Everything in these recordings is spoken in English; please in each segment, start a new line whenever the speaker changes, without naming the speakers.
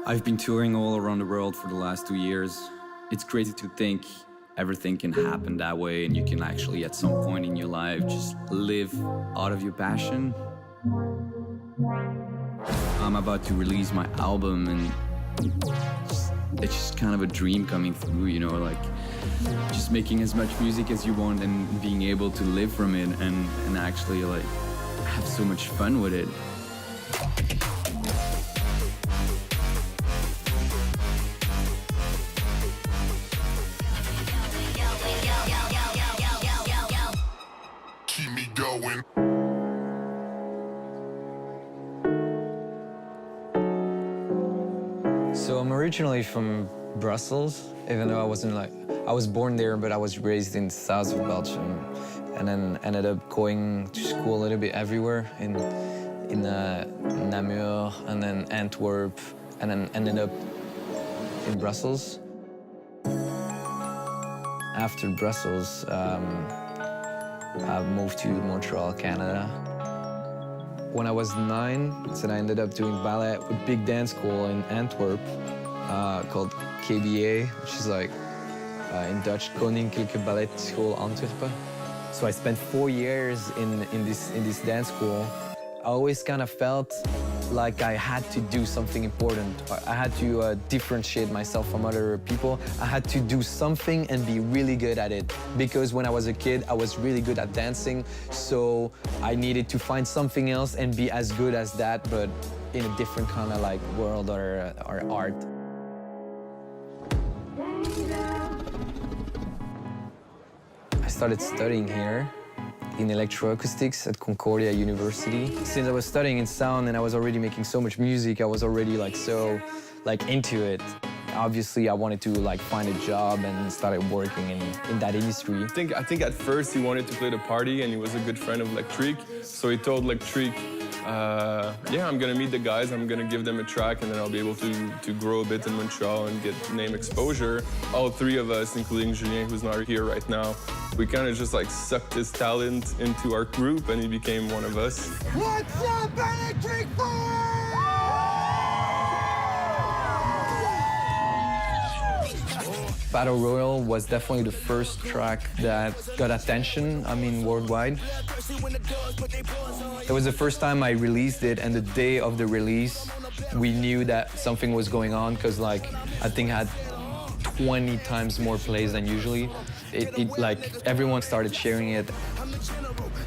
I've been touring all around the world for the last 2 years. It's crazy to think everything can happen that way and you can actually at some point in your life just live out of your passion. I'm about to release my album and it's just kind of a dream coming through, you know, like just making as much music as you want and being able to live from it and actually like have so much fun with it.
Keep me going.
So I'm originally from Brussels, even though I was born there, but I was raised in the south of Belgium, and then ended up going to school a little bit everywhere in Namur, and then Antwerp, and then ended up in Brussels. After Brussels, I moved to Montreal, Canada. When I was 9, so I ended up doing ballet at a big dance school in Antwerp called KBA, which is like in Dutch, Koninklijke Balletschool Antwerpen. So I spent 4 years in this dance school. I always kind of felt like I had to do something important. I had to differentiate myself from other people. I had to do something and be really good at it. Because when I was a kid, I was really good at dancing, so I needed to find something else and be as good as that, but in a different kind of like world or art. I started studying here in electroacoustics at Concordia University. Since I was studying in sound and I was already making so much music, I was already like into it. Obviously, I wanted to like find a job and started working in that industry.
I think at first he wanted to play the party and he was a good friend of Electric. So he told Electric, yeah, I'm gonna meet the guys, I'm gonna give them a track and then I'll be able to grow a bit in Montreal and get name exposure. All three of us, including Julien, who's not here right now, we kind of just like sucked his talent into our group and he became one of us.
What's up, Electric Fire?
Battle Royale was definitely the first track that got attention, worldwide. It was the first time I released it, and the day of the release, we knew that something was going on, because I think it had 20 times more plays than usually. Everyone started sharing it.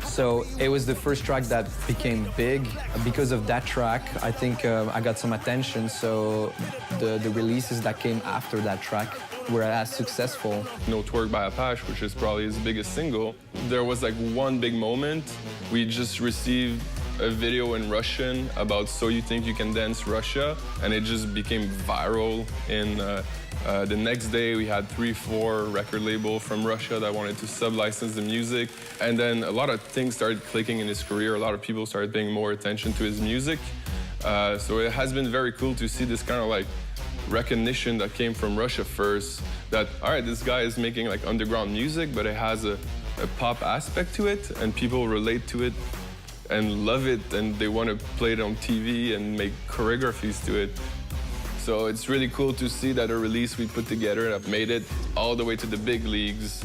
So it was the first track that became big. Because of that track, I think I got some attention, so the releases that came after that track were as successful.
No Twerk by Apashe, which is probably his biggest single. There was like one big moment. We just received a video in Russian about So You Think You Can Dance Russia, and it just became viral. The next day we had 3-4 record label from Russia that wanted to sub-license the music, and then a lot of things started clicking in his career. A lot of people started paying more attention to his music. So it has been very cool to see this kind of like recognition that came from Russia first, that, all right, this guy is making like underground music, but it has a pop aspect to it, and people relate to it and love it, and they want to play it on TV and make choreographies to it. So it's really cool to see that a release we put together that made it all the way to the big leagues.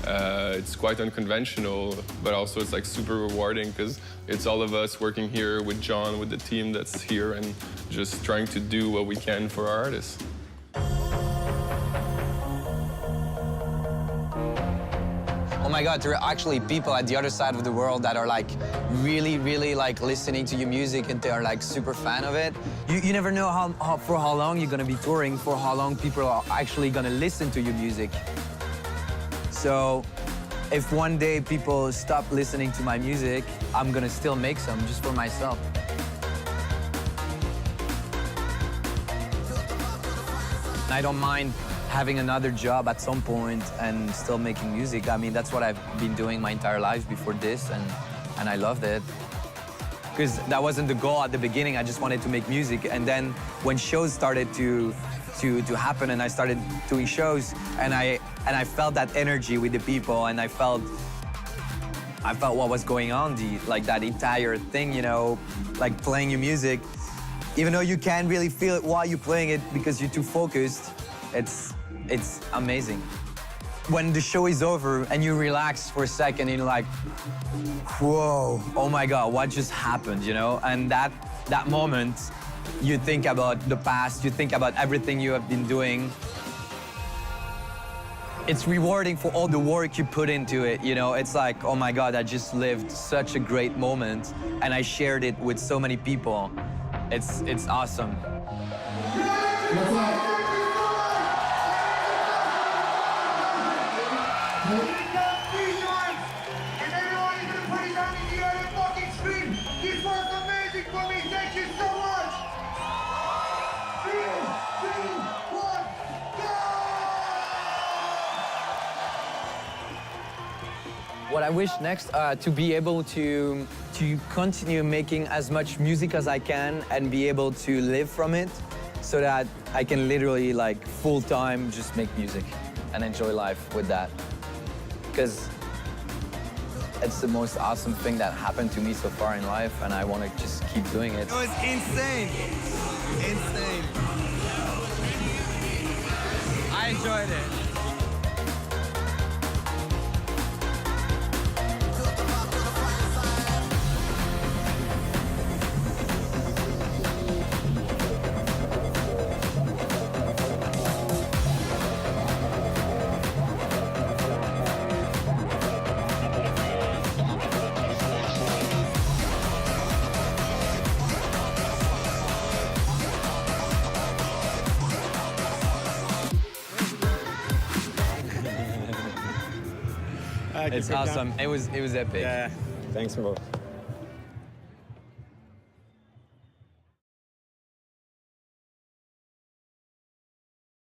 It's quite unconventional, but also it's like super rewarding because it's all of us working here with John, with the team that's here, and just trying to do what we can for our artists.
Oh my God, there are actually people at the other side of the world that are like really, really like listening to your music, and they are like super fan of it. You never know for how long you're gonna be touring, for how long people are actually gonna listen to your music. So if one day people stop listening to my music, I'm gonna still make some just for myself. I don't mind having another job at some point and still making music. I mean, that's what I've been doing my entire life before this, and I loved it. Because that wasn't the goal at the beginning. I just wanted to make music, and then when shows started to happen, and I started doing shows, and I felt that energy with the people, and I felt what was going on, like that entire thing, you know, like playing your music.
Even though you can't really feel it while you're playing it because you're too focused, it's amazing. When the show is over and you relax for a second, you're like, whoa, oh my God, what just happened, you know? And that moment, you think about the past, you think about everything you have been doing. It's rewarding for all the work you put into it, you know? It's like, oh my God, I just lived such a great moment and I shared it with so many people. It's awesome. What I wish next, to be able to continue making as much music as I can and be able to live from it so that I can literally, like, full-time just make music and enjoy life with that. Because it's the most awesome thing that happened to me so far in life, and I want to just keep doing it.
It was insane. Insane. I enjoyed it.
It's awesome. It was epic.
Yeah, thanks, bro.